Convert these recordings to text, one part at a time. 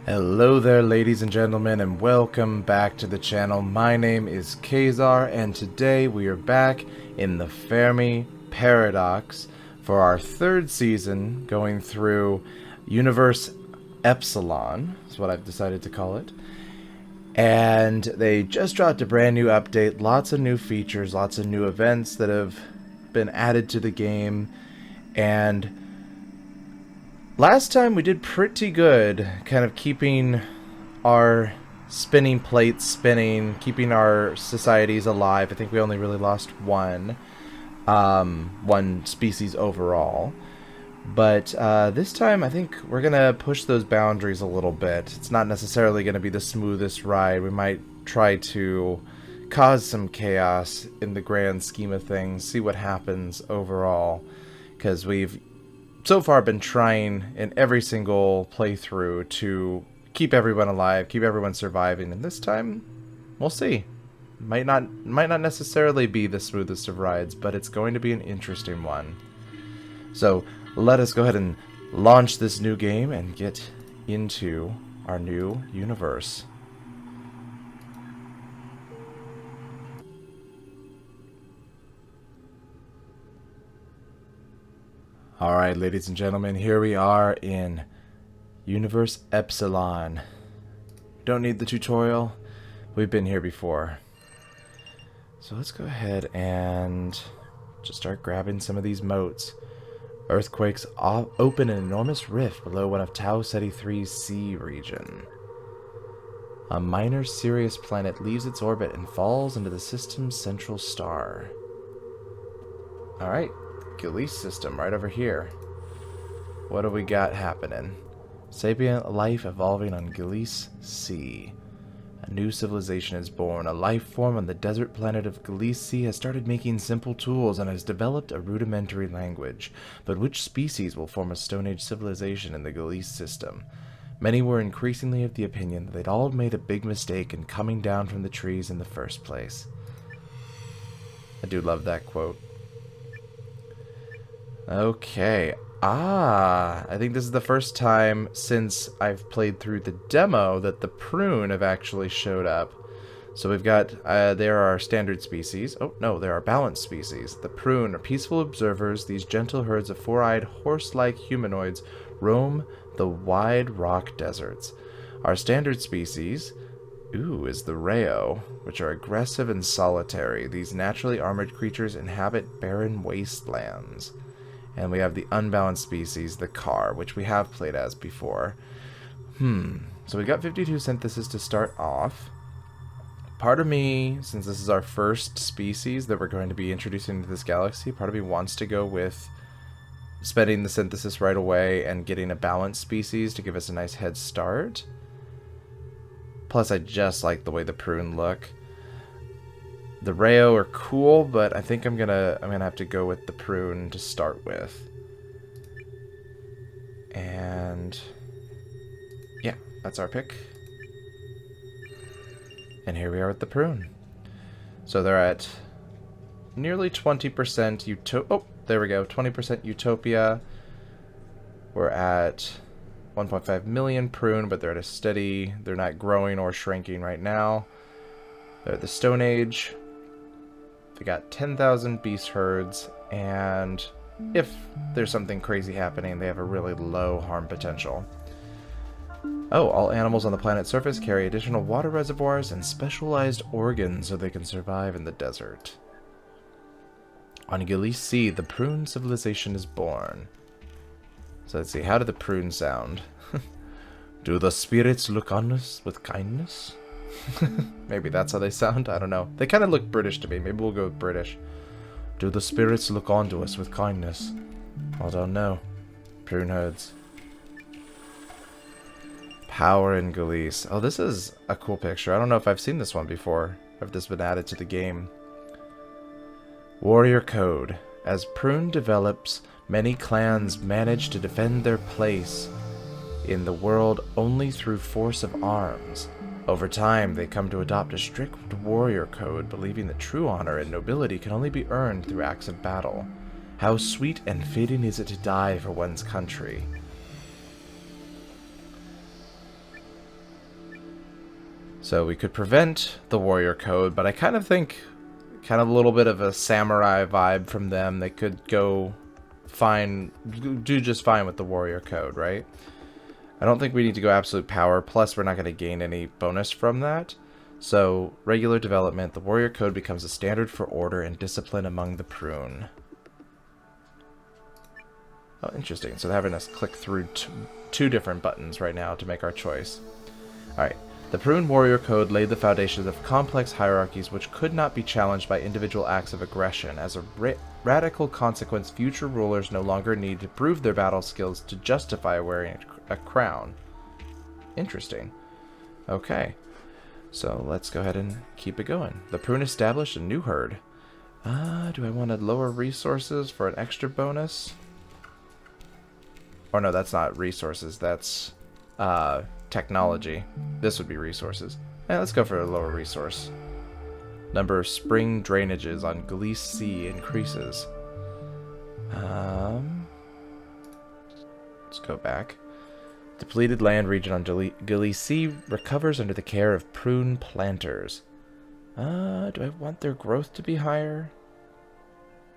Hello there, ladies and gentlemen, and welcome back to the channel. My name is Kazar, and today we are back in the Fermi Paradox for our third season, going through Universe Epsilon, is what I've decided to call it. And they just dropped a brand new update, lots of new features, lots of new events that have been added to the game, and last time we did pretty good, kind of keeping our spinning plates spinning, keeping our societies alive. I think we only really lost one species overall. But this time I think we're going to push those boundaries a little bit. It's not necessarily going to be the smoothest ride. We might try to cause some chaos in the grand scheme of things, see what happens overall, because we've so far been trying in every single playthrough to keep everyone alive, keep everyone surviving, and this time we'll see. Might not necessarily be the smoothest of rides, but it's going to be an interesting one. So let us go ahead and launch this new game and get into our new universe. Alright, ladies and gentlemen, here we are in Universe Epsilon. Don't need the tutorial. We've been here before. So let's go ahead and just start grabbing some of these motes. Earthquakes open an enormous rift below one of Tau Ceti 3's sea region. A minor Sirius planet leaves its orbit and falls into the system's central star. Alright. Galactic System right over here. What do we got happening? Sapient life evolving on Galactic Sea. A new civilization is born. A life form on the desert planet of Galactic Sea has started making simple tools and has developed a rudimentary language. But which species will form a Stone Age civilization in the Galactic System? Many were increasingly of the opinion that they'd all made a big mistake in coming down from the trees in the first place. I do love that quote. Okay. I think this is the first time since I've played through the demo that the prune have actually showed up. So we've got, there are standard species. Oh, no, there are balanced species. The prune are peaceful observers. These gentle herds of four-eyed, horse-like humanoids roam the wide rock deserts. Our standard species, is the Rayo, which are aggressive and solitary. These naturally armored creatures inhabit barren wastelands. And we have the unbalanced species, the Car, which we have played as before. So we got 52 synthesis to start off. Part of me, since this is our first species that we're going to be introducing into this galaxy, part of me wants to go with spending the synthesis right away and getting a balanced species to give us a nice head start. Plus, I just like the way the prune look. The Rayo are cool, but I think I'm gonna have to go with the prune to start with. And yeah, that's our pick. And here we are with the prune. So they're at nearly 20% oh, there we go, 20% utopia. We're at 1.5 million prune, but they're at a steady, they're not growing or shrinking right now. They're at the Stone Age. We got 10,000 beast herds, and if there's something crazy happening, they have a really low harm potential. Oh, all animals on the planet's surface carry additional water reservoirs and specialized organs so they can survive in the desert. On Galactic Sea, the prune civilization is born. So let's see, how do the prunes sound? Do the spirits look on us with kindness? Maybe that's how they sound, I don't know. They kind of look British to me, maybe we'll go with British. Do the spirits look onto us with kindness? I don't know. Prun Herds. Power in Galactic. Oh, this is a cool picture. I don't know if I've seen this one before, or if this has been added to the game. Warrior Code. As Prune develops, many clans manage to defend their place in the world only through force of arms. Over time, they come to adopt a strict warrior code, believing that true honor and nobility can only be earned through acts of battle. How sweet and fitting is it to die for one's country. So we could prevent the warrior code, but I kind of think kind of a little bit of a samurai vibe from them. They could do just fine with the warrior code, right? I don't think we need to go absolute power, plus we're not going to gain any bonus from that. So, regular development, the warrior code becomes a standard for order and discipline among the prune. Oh, interesting. So they're having us click through two different buttons right now to make our choice. Alright. The Prune Warrior Code laid the foundations of complex hierarchies which could not be challenged by individual acts of aggression. As a radical consequence, future rulers no longer need to prove their battle skills to justify wearing a crown. Interesting. Okay. So let's go ahead and keep it going. The Prune established a new herd. Do I want to lower resources for an extra bonus? Or no, that's not resources. That's technology. This would be resources. Let's go for a lower resource. Number of spring drainages on Galicia increases. Let's go back. Depleted land region on Galicia recovers under the care of prune planters. Do I want their growth to be higher?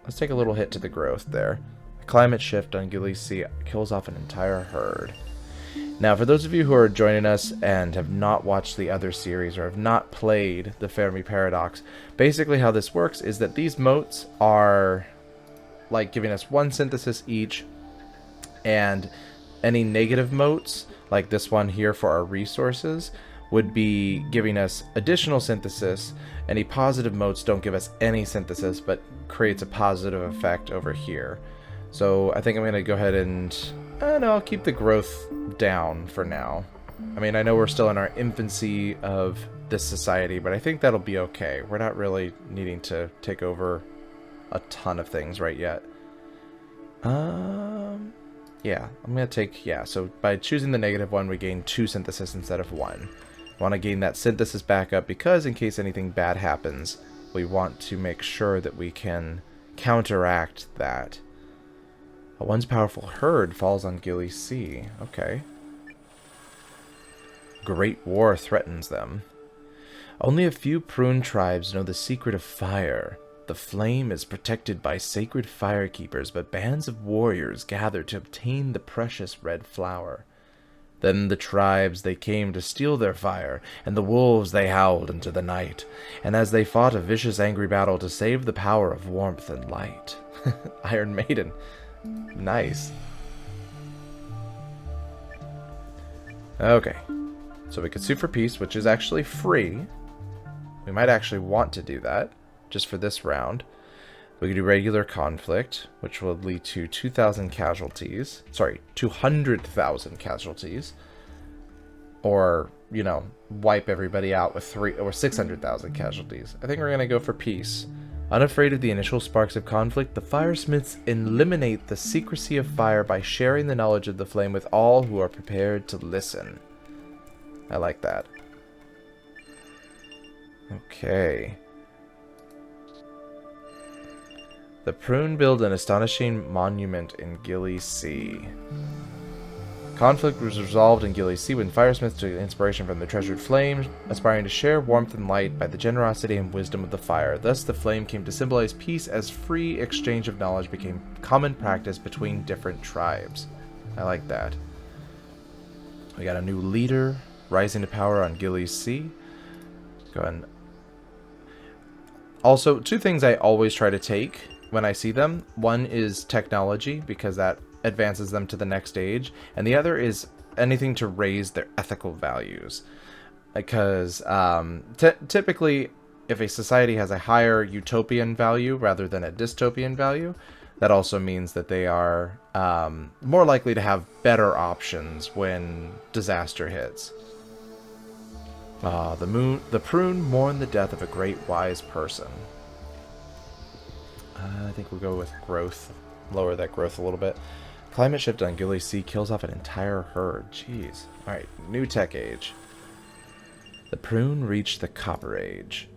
Let's take a little hit to the growth there. A climate shift on Galicia kills off an entire herd. Now, for those of you who are joining us and have not watched the other series or have not played the Fermi Paradox, basically how this works is that these motes are like giving us one synthesis each, and any negative motes, like this one here for our resources, would be giving us additional synthesis. Any positive motes don't give us any synthesis, but creates a positive effect over here. So I think I'm going to go ahead and... no, I'll keep the growth down for now. I mean, I know we're still in our infancy of this society, but I think that'll be okay. We're not really needing to take over a ton of things right yet. Yeah, I'm going to take... Yeah, so by choosing the negative one, we gain 2 synthesis instead of 1. I want to gain that synthesis back up because in case anything bad happens, we want to make sure that we can counteract that. A once powerful herd falls on Galicia. Okay. Great war threatens them. Only a few prune tribes know the secret of fire. The flame is protected by sacred firekeepers, but bands of warriors gather to obtain the precious red flower. Then the tribes they came to steal their fire, and the wolves they howled into the night, and as they fought a vicious angry battle to save the power of warmth and light. Iron Maiden. Nice. Okay. So we could sue for peace, which is actually free. We might actually want to do that, just for this round. We could do regular conflict, which will lead to 2,000 casualties. Sorry, 200,000 casualties. Or, you know, wipe everybody out with 600,000 casualties. I think we're going to go for peace. Unafraid of the initial sparks of conflict, the firesmiths eliminate the secrecy of fire by sharing the knowledge of the flame with all who are prepared to listen. I like that. Okay. The Prune build an astonishing monument in Galicia. Conflict was resolved in Galicia when firesmiths took inspiration from the treasured flame, aspiring to share warmth and light by the generosity and wisdom of the fire. Thus, the flame came to symbolize peace as free exchange of knowledge became common practice between different tribes. I like that. We got a new leader rising to power on Galicia. Go ahead. Also, 2 things I always try to take when I see them. One is technology, because that advances them to the next stage, and the other is anything to raise their ethical values, because typically if a society has a higher utopian value rather than a dystopian value, that also means that they are more likely to have better options when disaster hits. The Prune mourn the death of a great wise person. I think we'll go with growth. Lower that growth a little bit. Climate shift on Galicia kills off an entire herd. Jeez. Alright, new tech age. The Prune reached the Copper Age.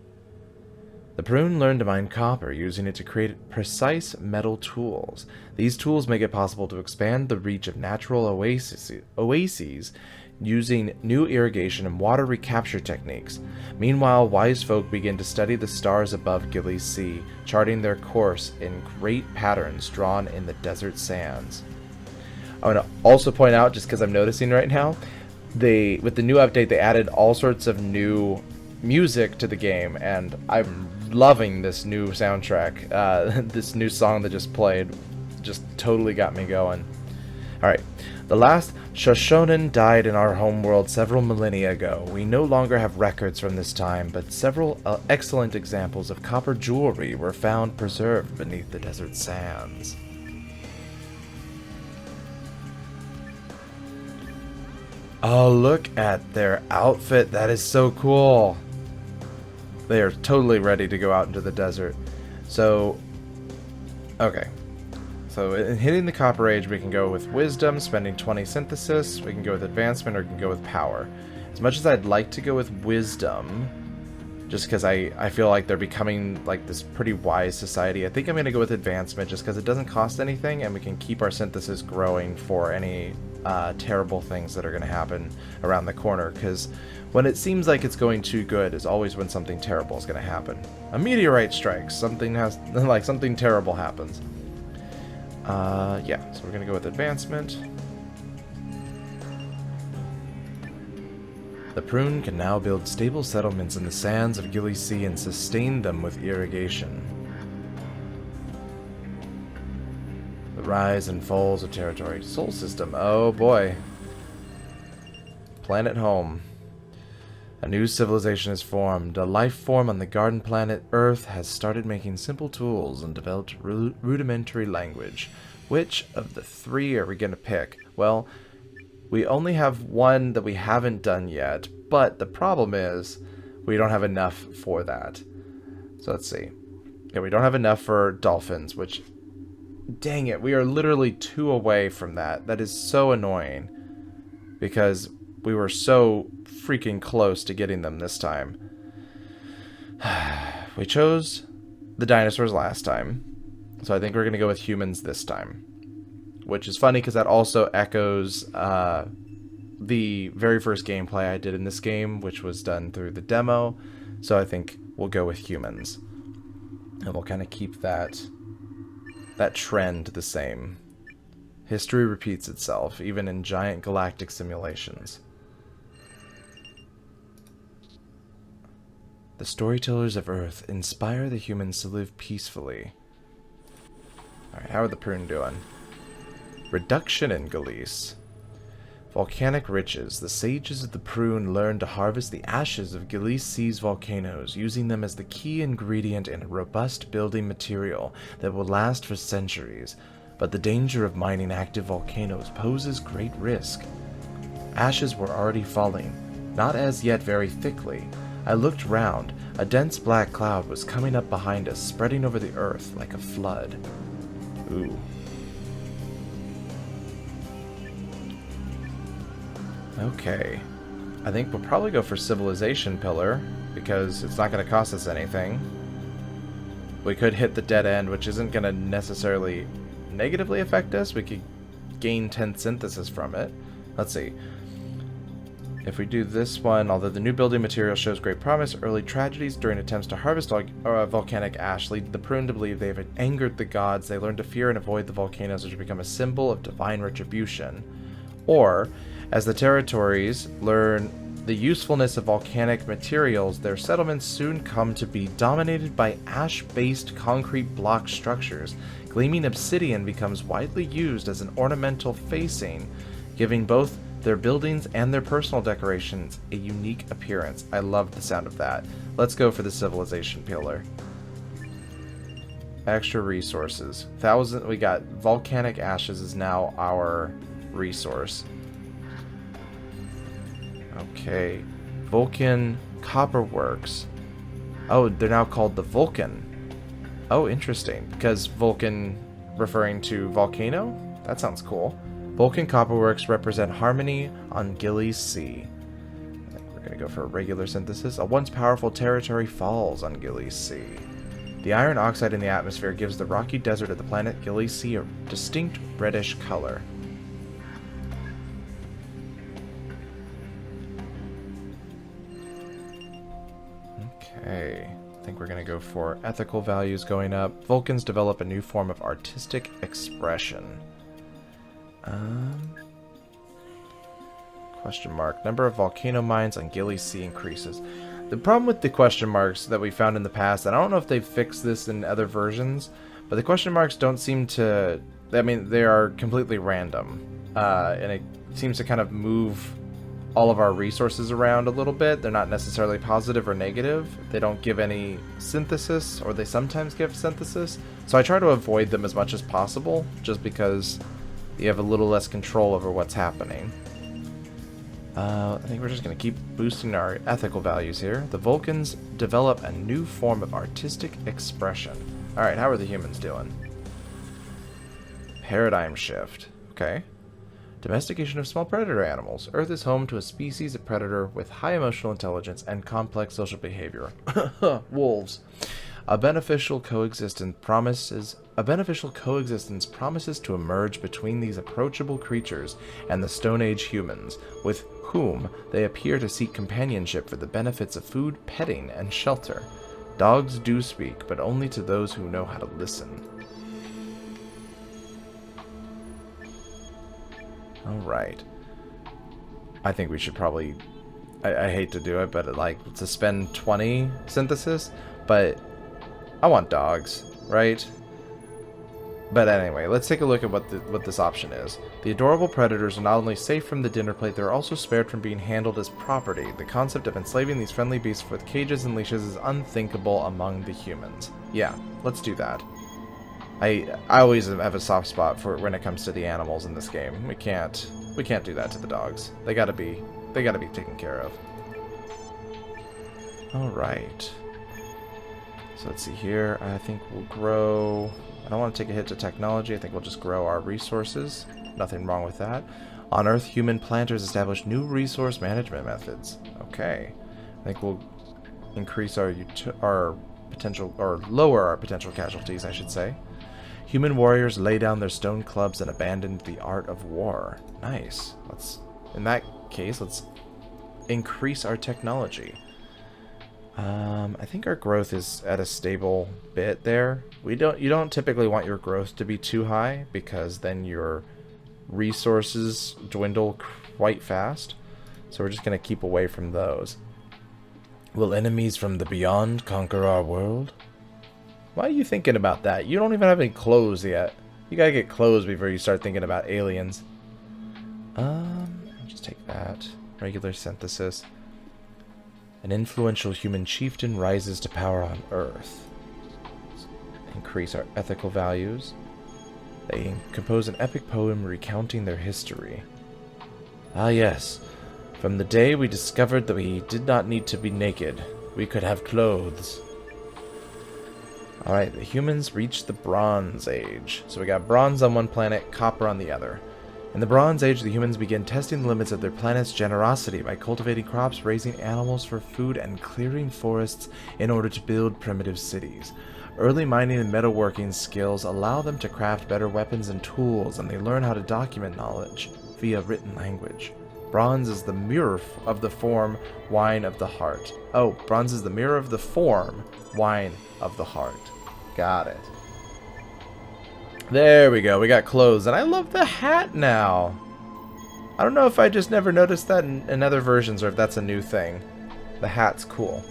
The Prune learned to mine copper, using it to create precise metal tools. These tools make it possible to expand the reach of natural oases, using new irrigation and water recapture techniques. Meanwhile, wise folk begin to study the stars above Gilly's Sea, charting their course in great patterns drawn in the desert sands. I want to also point out, just because I'm noticing right now, with the new update, they added all sorts of new music to the game, and I'm loving this new soundtrack. This new song that just played just totally got me going. Alright, the last Shoshonen died in our homeworld several millennia ago. We no longer have records from this time, but several excellent examples of copper jewelry were found preserved beneath the desert sands. Oh, look at their outfit. That is so cool. They are totally ready to go out into the desert. So, okay. So in hitting the Copper Age, we can go with Wisdom, spending 20 Synthesis. We can go with Advancement, or we can go with Power. As much as I'd like to go with Wisdom, just because I feel like they're becoming like this pretty wise society, I think I'm going to go with Advancement just because it doesn't cost anything, and we can keep our Synthesis growing for any terrible things that are going to happen around the corner, because when it seems like it's going too good is always when something terrible is going to happen. A meteorite strikes, something terrible happens. Yeah, so we're going to go with Advancement. The Prun can now build stable settlements in the sands of Gilly's Sea and sustain them with irrigation. The rise and falls of territory. Sol system. Oh boy. Planet home. A new civilization is formed. A life form on the garden planet Earth has started making simple tools and developed rudimentary language. Which of the three are we going to pick? Well, we only have one that we haven't done yet, but the problem is we don't have enough for that. So let's see. Yeah, we don't have enough for dolphins, which, dang it, we are literally 2 away from that. That is so annoying, because we were so freaking close to getting them this time. We chose the dinosaurs last time, so I think we're going to go with humans this time. Which is funny because that also echoes the very first gameplay I did in this game, which was done through the demo. So I think we'll go with humans. And we'll kind of keep that trend the same. History repeats itself, even in giant galactic simulations. The storytellers of Earth inspire the humans to live peacefully. Alright, how are the Prun doing? Reduction in Gilly's. Volcanic riches. The sages of the Prun learned to harvest the ashes of Gilly's Sea's volcanoes, using them as the key ingredient in a robust building material that will last for centuries. But the danger of mining active volcanoes poses great risk. Ashes were already falling, not as yet very thickly. I looked round. A dense black cloud was coming up behind us, spreading over the earth like a flood. Ooh. Okay. I think we'll probably go for Civilization Pillar, because it's not going to cost us anything. We could hit the dead end, which isn't going to necessarily negatively affect us. We could gain 10 synthesis from it. Let's see. If we do this one, although the new building material shows great promise, early tragedies during attempts to harvest volcanic ash lead the Prun to believe they have angered the gods. They learn to fear and avoid the volcanoes, which become a symbol of divine retribution. Or, as the territories learn the usefulness of volcanic materials, their settlements soon come to be dominated by ash-based concrete block structures. Gleaming obsidian becomes widely used as an ornamental facing, giving both their buildings and their personal decorations a unique appearance. I love the sound of that. Let's go for the Civilization Pillar. Extra resources. We got volcanic ashes is now our resource. Okay. Vulkan Copper Works. Oh, they're now called the Vulkan. Oh, interesting. Because Vulkan referring to volcano? That sounds cool. Vulkan Copperworks represent harmony on Gilly's Sea. I think we're going to go for a regular synthesis. A once powerful territory falls on Gilly's Sea. The iron oxide in the atmosphere gives the rocky desert of the planet Gilly's Sea a distinct reddish color. Okay. I think we're going to go for ethical values going up. Vulcans develop a new form of artistic expression. Question mark. Number of volcano mines on Gili Sea increases. The problem with the question marks that we found in the past, and I don't know if they've fixed this in other versions, but the question marks don't seem to... I mean, they are completely random. And it seems to kind of move all of our resources around a little bit. They're not necessarily positive or negative. They don't give any synthesis, or they sometimes give synthesis. So I try to avoid them as much as possible, just because you have a little less control over what's happening. I think we're just going to keep boosting our ethical values here. The Vulcans develop a new form of artistic expression. Alright, how are the humans doing? Paradigm shift. Okay. Domestication of small predator animals. Earth is home to a species of predator with high emotional intelligence and complex social behavior. Wolves. A beneficial coexistence promises to emerge between these approachable creatures and the Stone Age humans, with whom they appear to seek companionship for the benefits of food, petting, and shelter. Dogs do speak, but only to those who know how to listen. Alright. I think we should probably... I hate to do it, but like to spend 20 synthesis, but I want dogs, right? But anyway, let's take a look at what this option is. The adorable predators are not only safe from the dinner plate, they're also spared from being handled as property. The concept of enslaving these friendly beasts with cages and leashes is unthinkable among the humans. Yeah, let's do that. I always have a soft spot for when it comes to the animals in this game. We can't do that to the dogs. They gotta be taken care of. Alright. So let's see here. I think we'll grow... I don't want to take a hit to technology. I think we'll just grow our resources. Nothing wrong with that. On Earth, human planters establish new resource management methods. Okay. I think we'll increase our potential, or lower our potential casualties, I should say. Human warriors lay down their stone clubs and abandon the art of war. Nice. In that case, let's increase our technology. I think our growth is at a stable bit there. You don't typically want your growth to be too high, because then your resources dwindle quite fast. So we're just going to keep away from those. Will enemies from the beyond conquer our world? Why are you thinking about that? You don't even have any clothes yet. You gotta get clothes before you start thinking about aliens. Just take that. Regular synthesis. An influential human chieftain rises to power on Earth. Increase our ethical values. They compose an epic poem recounting their history. Ah yes. From the day we discovered that we did not need to be naked, we could have clothes. Alright, the humans reached the Bronze Age. So we got bronze on one planet, copper on the other. In the Bronze Age, the humans began testing the limits of their planet's generosity by cultivating crops, raising animals for food, and clearing forests in order to build primitive cities. Early mining and metalworking skills allow them to craft better weapons and tools, and they learn how to document knowledge via written language. Bronze is the mirror of the form, wine of the heart. Oh, bronze is the mirror of the form, wine of the heart. Got it. There we go. We got clothes. And I love the hat now. I don't know if I just never noticed that in other versions or if that's a new thing. The hat's cool.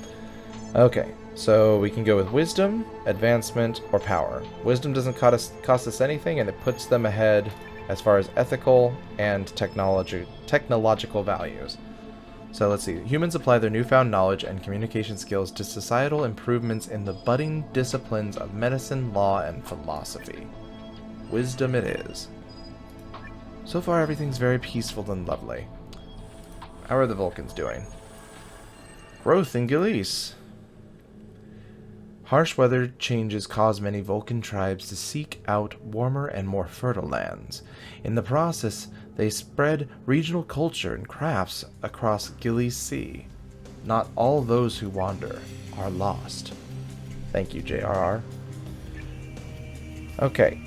Okay. So we can go with wisdom, advancement, or power. Wisdom doesn't cost us anything, and it puts them ahead as far as ethical and technological values. So let's see. Humans apply their newfound knowledge and communication skills to societal improvements in the budding disciplines of medicine, law, and philosophy. Wisdom it is. So far, everything's very peaceful and lovely. How are the Vulcans doing? Growth in Gilise. Harsh weather changes cause many Vulcan tribes to seek out warmer and more fertile lands. In the process, they spread regional culture and crafts across Gili Sea. Not all those who wander are lost. Thank you, JRR. Okay.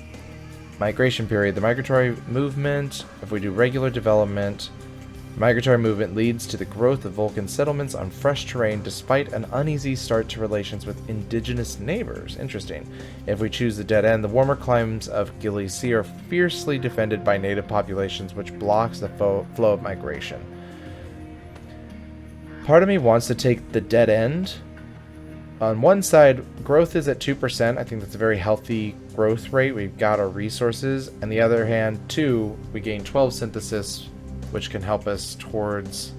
Migration period. The migratory movement, if we do regular development, Migratory movement leads to the growth of Vulkan settlements on fresh terrain despite an uneasy start to relations with indigenous neighbors. Interesting. If we choose the dead end, the warmer climes of Galaxia are fiercely defended by native populations, which blocks the flow of migration. Part of me wants to take the dead end. On one side, growth is at 2%. I think that's a very healthy growth rate. We've got our resources. On the other hand, 2, we gain 12 synthesis, which can help us towards,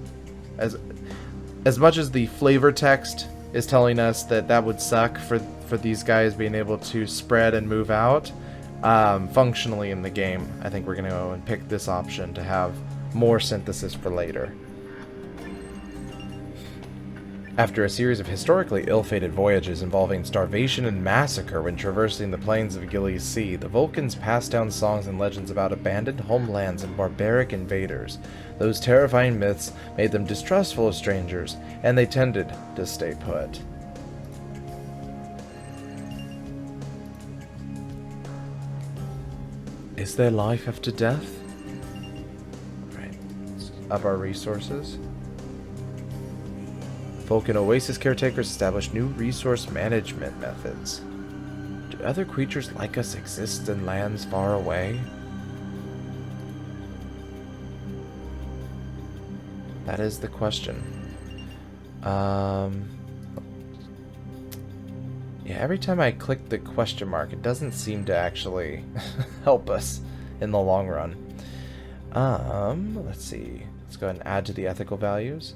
as much as the flavor text is telling us that that would suck for these guys being able to spread and move out, functionally in the game, I think we're going to go and pick this option to have more synthesis for later. After a series of historically ill-fated voyages involving starvation and massacre when traversing the plains of Galaxia, the Vulcans passed down songs and legends about abandoned homelands and barbaric invaders. Those terrifying myths made them distrustful of strangers, and they tended to stay put. Is there life after death? Right. Let's up our resources. Vulkan Oasis caretakers establish new resource management methods. Do other creatures like us exist in lands far away? That is the question. Yeah, every time I click the question mark, it doesn't seem to actually help us in the long run. Let's see. Let's go ahead and add to the ethical values.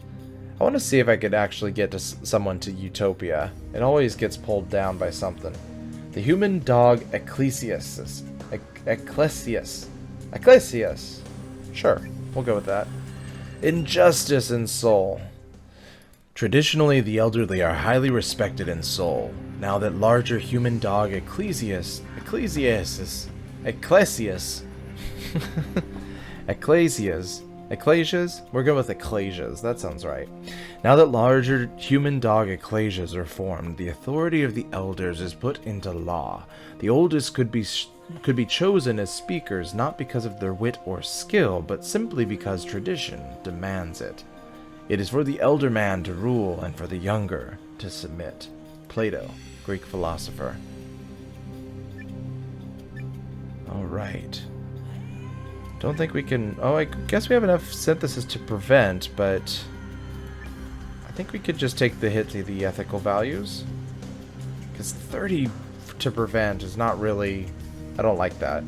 I want to see if I could actually get to someone to Utopia. It always gets pulled down by something. The human dog Ecclesias. Ecclesias. Sure, we'll go with that. Injustice in Soul. Traditionally, the elderly are highly respected in Soul. Now that larger human dog Ecclesias. Ecclesias? We're good with Ecclesias. That sounds right. Now that larger human dog Ecclesias are formed, the authority of the elders is put into law. The oldest could be chosen as speakers not because of their wit or skill, but simply because tradition demands it. It is for the elder man to rule and for the younger to submit. Plato, Greek philosopher. All right. Don't think we can... Oh, I guess we have enough synthesis to prevent, but... I think we could just take the hit to the ethical values. Because 30 to prevent is not really... I don't like that.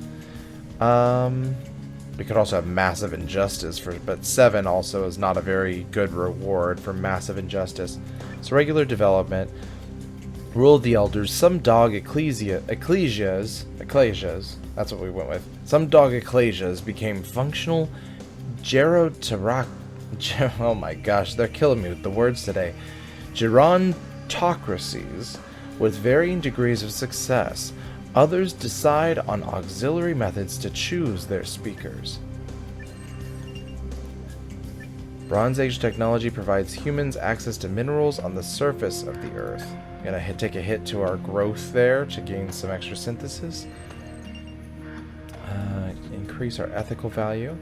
We could also have massive injustice, but 7 also is not a very good reward for massive injustice. So regular development... Rule of the Elders, some dog Ecclesias, that's what we went with. Some dog Ecclesias became functional oh my gosh, they're killing me with the words today. Gerontocracies with varying degrees of success. Others decide on auxiliary methods to choose their speakers. Bronze Age technology provides humans access to minerals on the surface of the Earth. Gonna take a hit to our growth there to gain some extra synthesis. Increase our ethical value.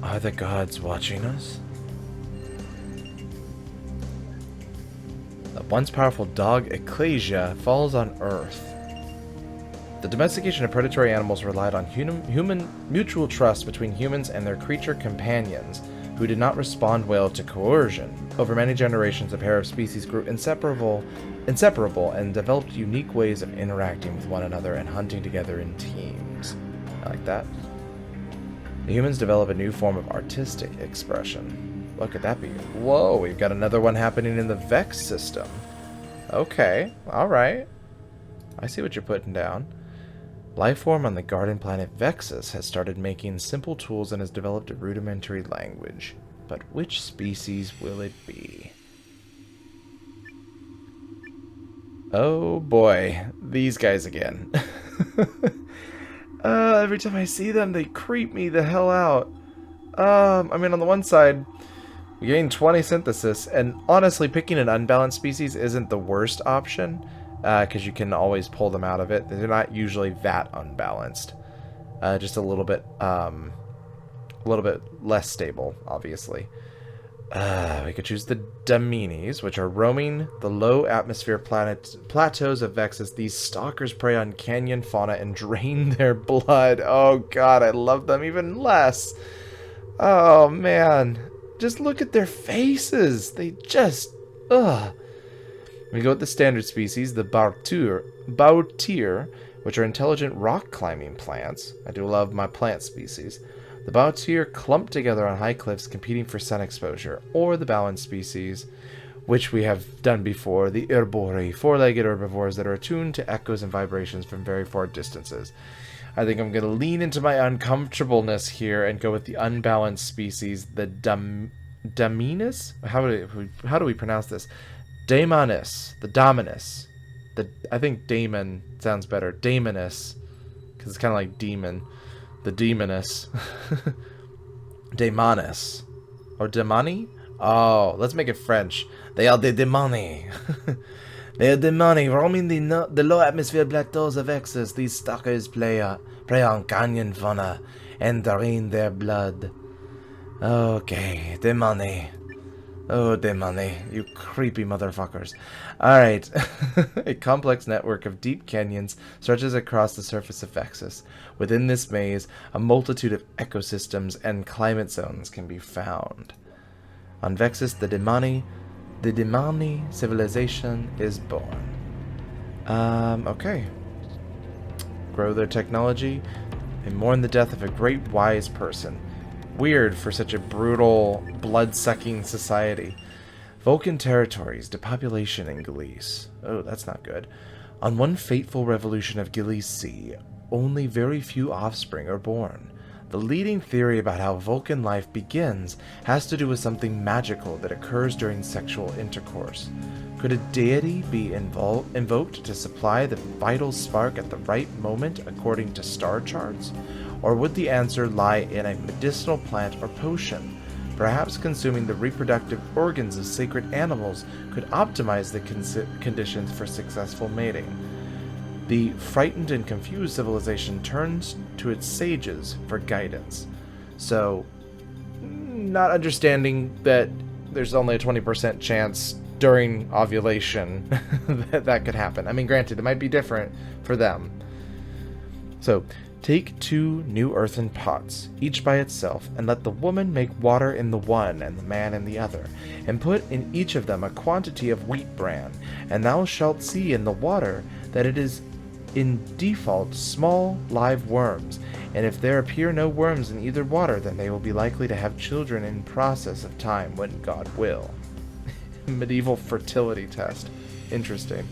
Are the gods watching us? The once powerful dog Ecclesia falls on Earth. The domestication of predatory animals relied on human mutual trust between humans and their creature companions, who did not respond well to coercion. Over many generations, a pair of species grew inseparable and developed unique ways of interacting with one another and hunting together in teams. I like that. The humans develop a new form of artistic expression. What could that be? Whoa, we've got another one happening in the Vex System. Okay, alright. I see what you're putting down. Lifeform on the garden planet Vexus has started making simple tools and has developed a rudimentary language. But which species will it be? Oh boy, these guys again. Every time I see them, they creep me the hell out. I mean, on the one side, we gain 20 synthesis, and honestly, picking an unbalanced species isn't the worst option. Because you can always pull them out of it. They're not usually that unbalanced. just a little bit less stable, obviously. We could choose the Daminis, which are roaming the low atmosphere plateaus of Vexus. These stalkers prey on canyon fauna and drain their blood. Oh god, I love them even less. Oh man, just look at their faces. They just, ugh. We go with the standard species, the Bautier, which are intelligent rock climbing plants. I do love my plant species. The Bautier clump together on high cliffs competing for sun exposure, or the balanced species, which we have done before, the Herbori, four-legged herbivores that are attuned to echoes and vibrations from very far distances. I think I'm going to lean into my uncomfortableness here and go with the unbalanced species, the Daminus? How do we pronounce this? Daemonus, the Dominus. I think Daemon sounds better. Daemonus, because it's kind of like demon. The Demonus. Daemonus. Or Demoni? Oh, let's make it French. They are the Demoni. They are Demoni roaming the low atmosphere plateaus of Vexus. These stalkers prey on canyon fauna and drain their blood. Okay, Demoni. Oh, Demoni, you creepy motherfuckers. Alright. A complex network of deep canyons stretches across the surface of Vexus. Within this maze, a multitude of ecosystems and climate zones can be found. On Vexus, the Demani civilization is born. Okay. Grow their technology and mourn the death of a great wise person. Weird for such a brutal, blood-sucking society. Vulkan Territories, depopulation in Galice. Oh, that's not good. On one fateful revolution of Galice, only very few offspring are born. The leading theory about how Vulkan life begins has to do with something magical that occurs during sexual intercourse. Could a deity be invoked to supply the vital spark at the right moment according to star charts? Or would the answer lie in a medicinal plant or potion? Perhaps consuming the reproductive organs of sacred animals could optimize the conditions for successful mating. The frightened and confused civilization turns to its sages for guidance. So, not understanding that there's only a 20% chance during ovulation that could happen. I mean, granted, it might be different for them. So, take 2 new earthen pots, each by itself, and let the woman make water in the one and the man in the other, and put in each of them a quantity of wheat bran, and thou shalt see in the water that it is in default small live worms, and if there appear no worms in either water, then they will be likely to have children in process of time when God will. Medieval fertility test. Interesting.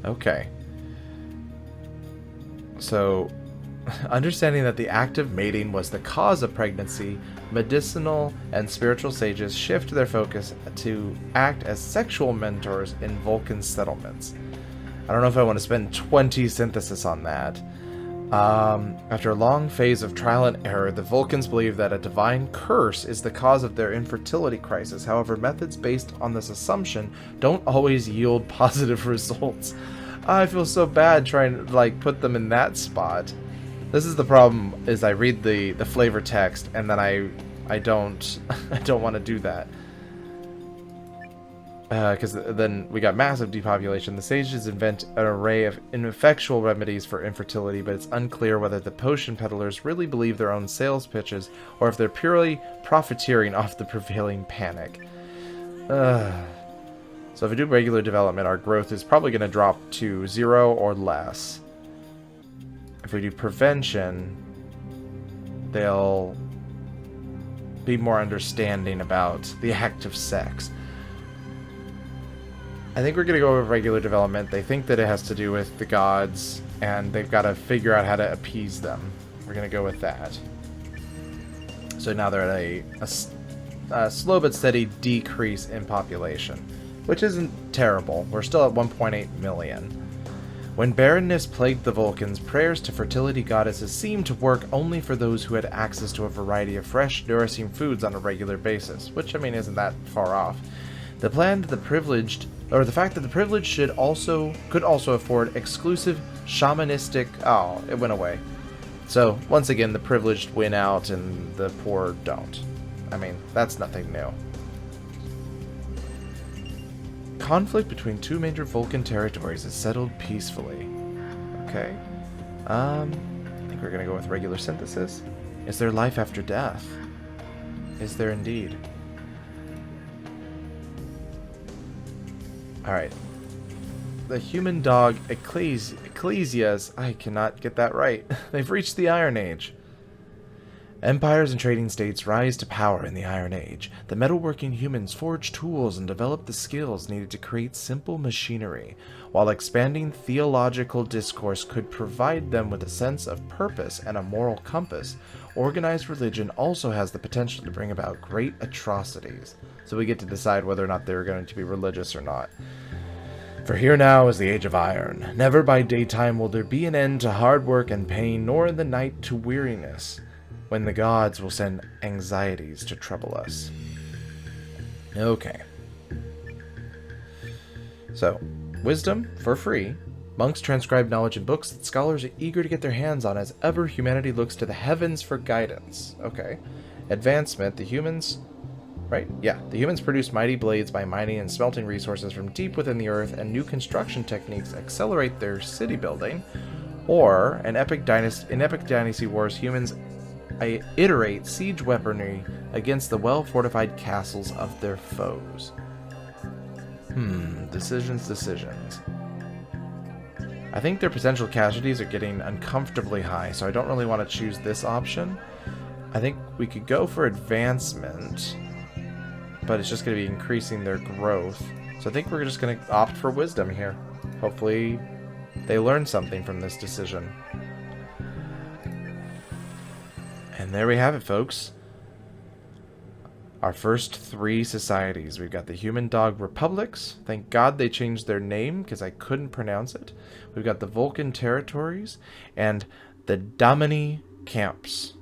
Okay. So, understanding that the act of mating was the cause of pregnancy, medicinal and spiritual sages shift their focus to act as sexual mentors in Vulcan settlements. I don't know if I want to spend 20 synthesis on that. After a long phase of trial and error, the Vulcans believe that a divine curse is the cause of their infertility crisis. However, methods based on this assumption don't always yield positive results. I feel so bad trying to put them in that spot. This is the problem, is I read the flavor text and then I don't want to do that. Because then we got massive depopulation. The sages invent an array of ineffectual remedies for infertility, but it's unclear whether the potion peddlers really believe their own sales pitches or if they're purely profiteering off the prevailing panic. So if we do regular development, our growth is probably going to drop to 0 or less. If we do prevention, they'll be more understanding about the act of sex. I think we're going to go with regular development. They think that it has to do with the gods, and they've got to figure out how to appease them. We're going to go with that. So now they're at a slow but steady decrease in population, which isn't terrible. We're still at 1.8 million. When barrenness plagued the Vulcans, prayers to fertility goddesses seemed to work only for those who had access to a variety of fresh, nourishing foods on a regular basis, which, I mean, isn't that far off. The plan to the privileged or the fact that the privileged could also afford exclusive shamanistic. Oh, it went away. So once again, the privileged win out and the poor don't. I mean, that's nothing new. Conflict between two major Vulkan territories is settled peacefully. Okay. I think we're gonna go with regular synthesis. Is there life after death? Is there indeed? Alright. The human dog Ecclesias, I cannot get that right. They've reached the Iron Age. Empires and trading states rise to power in the Iron Age. The metalworking humans forge tools and develop the skills needed to create simple machinery, while expanding theological discourse could provide them with a sense of purpose and a moral compass. Organized religion also has the potential to bring about great atrocities. So we get to decide whether or not they're going to be religious or not. For here now is the Age of Iron. Never by daytime will there be an end to hard work and pain, nor in the night to weariness, when the gods will send anxieties to trouble us. Okay. So, wisdom, for free. Monks transcribe knowledge in books that scholars are eager to get their hands on as ever humanity looks to the heavens for guidance. Okay. Advancement, the humans... Right? Yeah. The humans produce mighty blades by mining and smelting resources from deep within the earth, and new construction techniques accelerate their city building. Or, in epic dynasty wars, humans iterate siege weaponry against the well-fortified castles of their foes. Decisions. I think their potential casualties are getting uncomfortably high, so I don't really want to choose this option. I think we could go for advancement, but it's just going to be increasing their growth. So I think we're just going to opt for wisdom here. Hopefully they learn something from this decision. And there we have it, folks. Our first 3 societies. We've got the Human Dog Republics. Thank God they changed their name because I couldn't pronounce it. We've got the Vulkan Territories and the Domini Camps.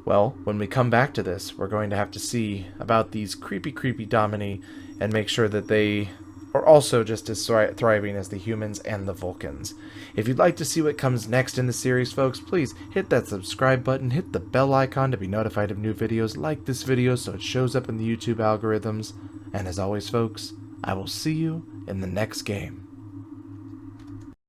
Well, when we come back to this, we're going to have to see about these creepy Domini and make sure that they are also just as thriving as the humans and the Vulcans. If you'd like to see what comes next in the series, folks, please hit that subscribe button, hit the bell icon to be notified of new videos, like this video so it shows up in the YouTube algorithms, and as always, folks, I will see you in the next game.